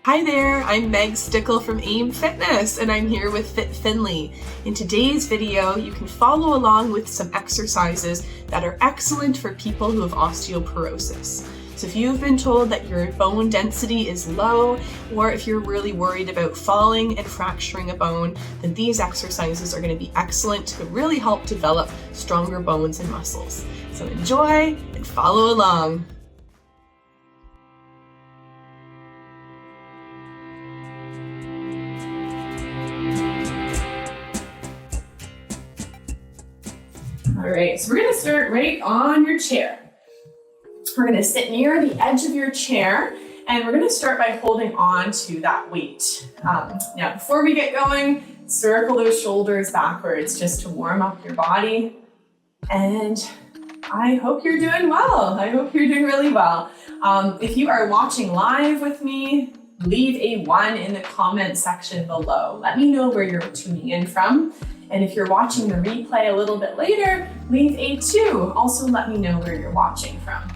Hi there, I'm Meg Stickl from AIM Fitness and I'm here with Finley. In today's video, you can follow along with some exercises that are excellent for people who have osteoporosis. So if you've been told that your bone density is low, or if you're really worried about falling and fracturing a bone, then these exercises are going to be excellent to really help develop stronger bones and muscles. So enjoy and follow along. All right, so we're going to start right on your chair. We're going to sit near the edge of your chair and we're going to start by holding on to that weight. Now, before we get going, circle those shoulders backwards just to warm up your body. And I hope you're doing well. I hope you're doing really well. If you are watching live with me, leave a 1 in the comment section below. Let me know where you're tuning in from. And if you're watching the replay a little bit later, leave a 2. Also let me know where you're watching from.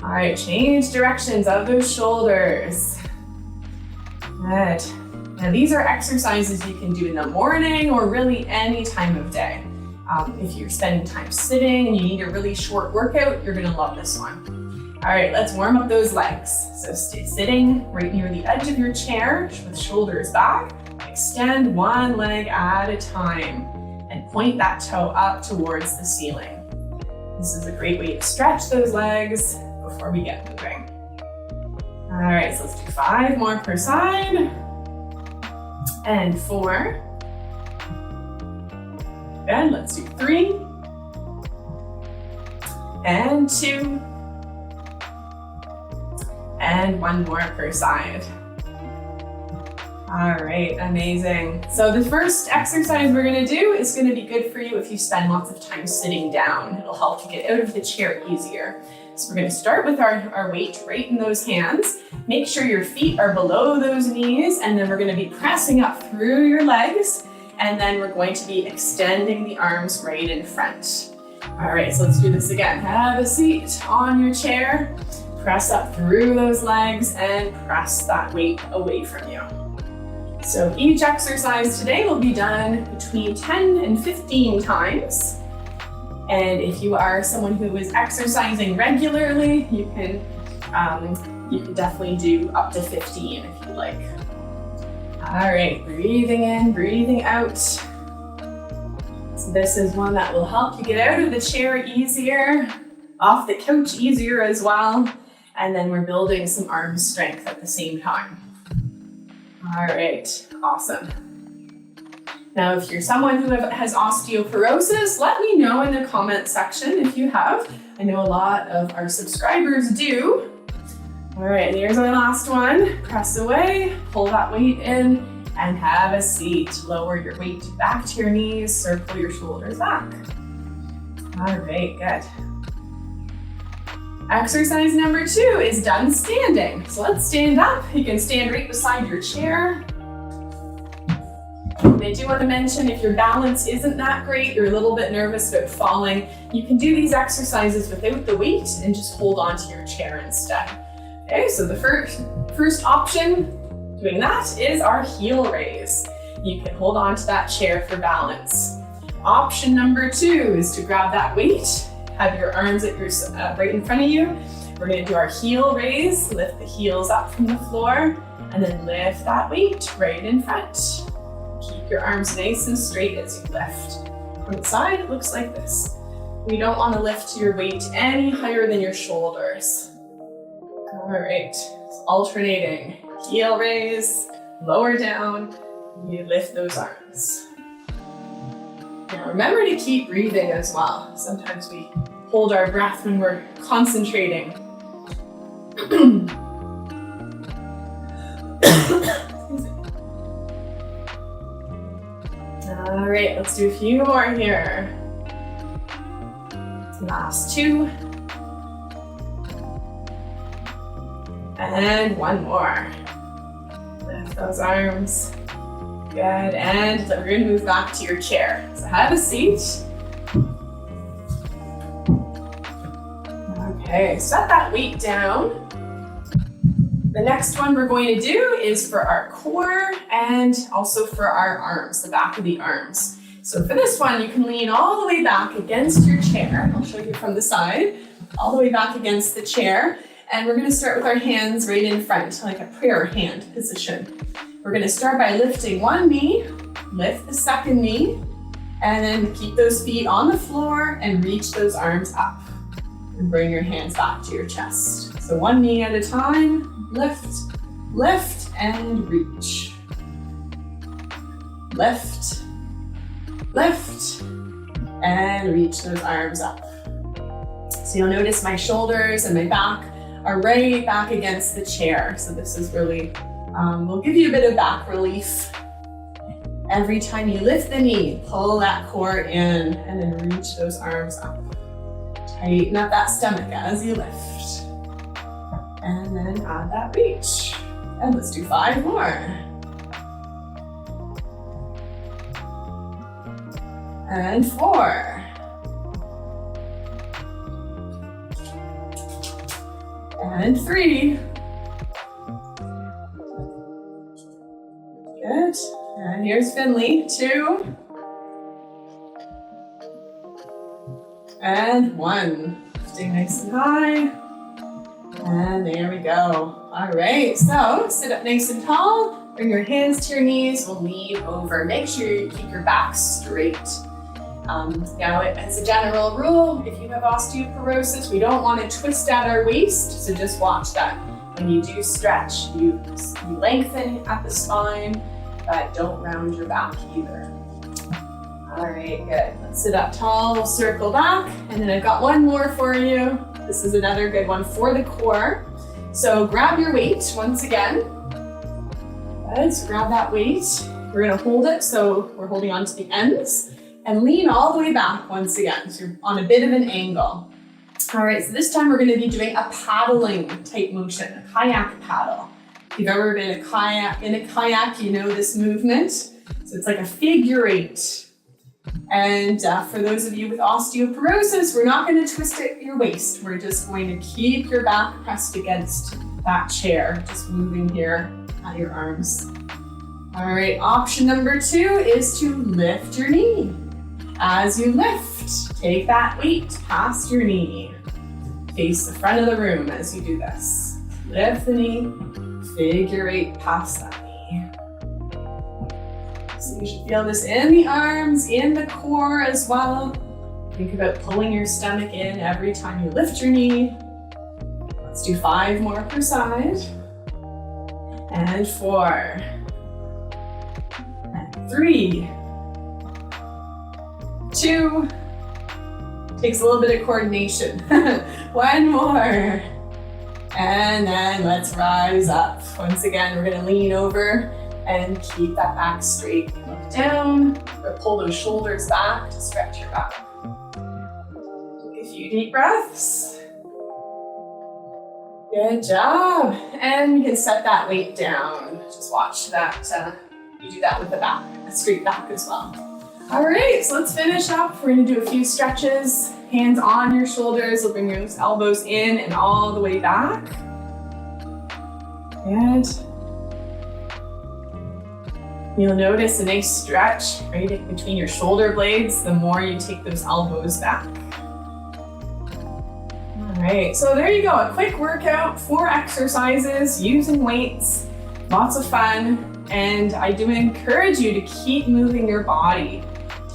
All right, change directions of those shoulders. Good. Now these are exercises you can do in the morning or really any time of day. If you're spending time sitting and you need a really short workout, you're gonna love this one. All right, let's warm up those legs. So stay sitting right near the edge of your chair with shoulders back. Extend one leg at a time and point that toe up towards the ceiling. This is a great way to stretch those legs before we get moving. All right, so let's do 5 more per side. And 4. Good, let's do 3. And 2. And 1 more per side. All right, amazing. So the first exercise we're gonna do is gonna be good for you if you spend lots of time sitting down. It'll help you get out of the chair easier. So we're gonna start with our weight right in those hands. Make sure your feet are below those knees, and then we're gonna be pressing up through your legs, and then we're going to be extending the arms right in front. All right, so let's do this again. Have a seat on your chair, press up through those legs, and press that weight away from you. So each exercise today will be done between 10 and 15 times. And if you are someone who is exercising regularly, you can definitely do up to 15 if you like. All right, breathing in, breathing out. So this is one that will help you get out of the chair easier, off the couch easier as well. And then we're building some arm strength at the same time. All right, awesome. Now, if you're someone who has osteoporosis, let me know in the comment section if you have. I know a lot of our subscribers do. All right, here's our last one. Press away, pull that weight in, and have a seat. Lower your weight back to your knees, circle your shoulders back. All right, good. Exercise number 2 is done standing. So let's stand up. You can stand right beside your chair. And I do want to mention, if your balance isn't that great, you're a little bit nervous about falling, you can do these exercises without the weight and just hold onto your chair instead. Okay, so the first option doing that is our heel raise. You can hold onto that chair for balance. Option number 2 is to grab that weight. Have your arms at your right in front of you. We're going to do our heel raise, lift the heels up from the floor, and then lift that weight right in front. Keep your arms nice and straight as you lift. From the side, it looks like this. We don't want to lift your weight any higher than your shoulders. All right, so alternating. Heel raise, lower down, you lift those arms. Now remember to keep breathing as well. Sometimes we hold our breath when we're concentrating. All right, let's do a few more here. Last 2. And 1 more. Lift those arms. Good, and we're gonna move back to your chair. So have a seat. Okay, set that weight down. The next one we're going to do is for our core and also for our arms, the back of the arms. So for this one, you can lean all the way back against your chair. I'll show you from the side, all the way back against the chair. And we're going to start with our hands right in front, like a prayer hand position. We're going to start by lifting one knee, lift the second knee, and then keep those feet on the floor and reach those arms up. And bring your hands back to your chest. So one knee at a time, lift, lift, and reach. Lift, lift, and reach those arms up. So you'll notice my shoulders and my back are right back against the chair. So this is really, will give you a bit of back relief. Every time you lift the knee, pull that core in and then reach those arms up. Tighten up that stomach as you lift. And then add that reach. And let's do 5 more. And 4. And 3. Good. And here's Finley. 2. And 1. Stay nice and high. And there we go. All right, so sit up nice and tall. Bring your hands to your knees. We'll lean over. Make sure you keep your back straight. Now, as a general rule, if you have osteoporosis, we don't want to twist at our waist, so just watch that. When you do stretch, you lengthen at the spine, but don't round your back either. All right, good. Let's sit up tall, we'll circle back, and then I've got one more for you. This is another good one for the core. So grab your weight once again. Good, so grab that weight. We're gonna hold it, so we're holding on to the ends. And lean all the way back once again. So you're on a bit of an angle. All right, so this time we're gonna be doing a paddling type motion, a kayak paddle. If you've ever been in a kayak, you know this movement. So it's like a figure 8. And for those of you with osteoporosis, we're not gonna twist at your waist. We're just going to keep your back pressed against that chair, just moving here at your arms. All right, option number 2 is to lift your knee. As you lift, take that weight past your knee. Face the front of the room as you do this. Lift the knee, figure 8 past that knee. So you should feel this in the arms, in the core as well. Think about pulling your stomach in every time you lift your knee. Let's do 5 more per side. And 4. And 3. 2. Takes a little bit of coordination. 1 more. And then let's rise up. Once again, we're gonna lean over and keep that back straight. Look down, or pull those shoulders back to stretch your back. Take a few deep breaths. Good job. And you can set that weight down. Just watch that, you do that with the back, a straight back as well. All right, so let's finish up. We're gonna do a few stretches. Hands on your shoulders. You'll bring your elbows in and all the way back. And you'll notice a nice stretch right in between your shoulder blades the more you take those elbows back. All right, so there you go. A quick workout, 4 exercises using weights, lots of fun. And I do encourage you to keep moving your body.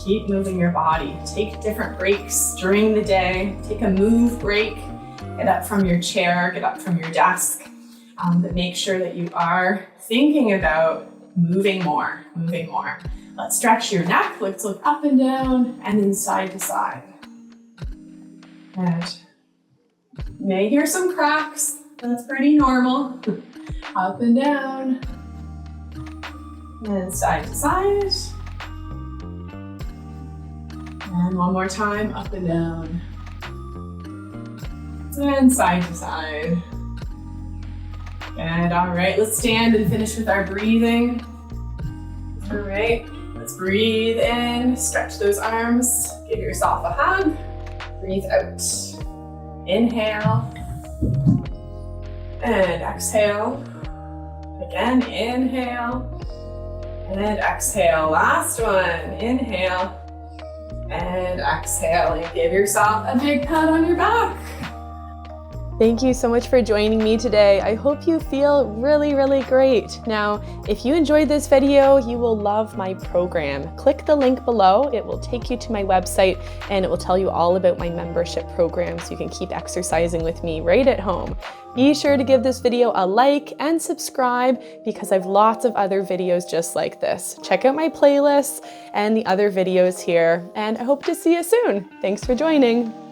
Keep moving your body. Take different breaks during the day. Take a move break. Get up from your chair, get up from your desk. But make sure that you are thinking about moving more, moving more. Let's stretch your neck. Let's look up and down and then side to side. Good. You may hear some cracks. That's pretty normal. Up and down. And side to side. And one more time, up and down. And side to side. And all right, let's stand and finish with our breathing. All right, let's breathe in, stretch those arms, give yourself a hug. Breathe out. Inhale. And exhale. Again, inhale and exhale. Last one, inhale and exhale. And give yourself a big pat on your back. Thank you so much for joining me today. I hope you feel really, really great. Now, if you enjoyed this video, you will love my program. Click the link below. It will take you to my website and it will tell you all about my membership program so you can keep exercising with me right at home. Be sure to give this video a like and subscribe because I have lots of other videos just like this. Check out my playlists and the other videos here, and I hope to see you soon. Thanks for joining.